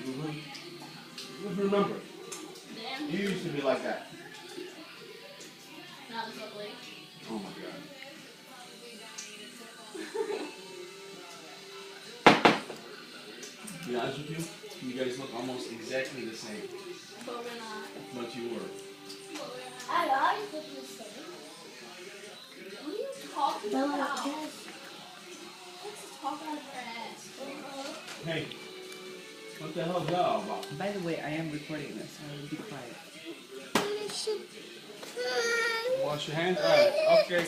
Mm-hmm. Just remember, Damn. you used to be like that. Not this ugly. Oh my god. To be honest with you, you guys look almost exactly the same. But we're not. But you were. I always look the same. What are you talking about? Let's talk about her ass. Hey, what the hell is that all about? By the way, I am recording this, so I will be quiet. Wash your hands? Alright, okay.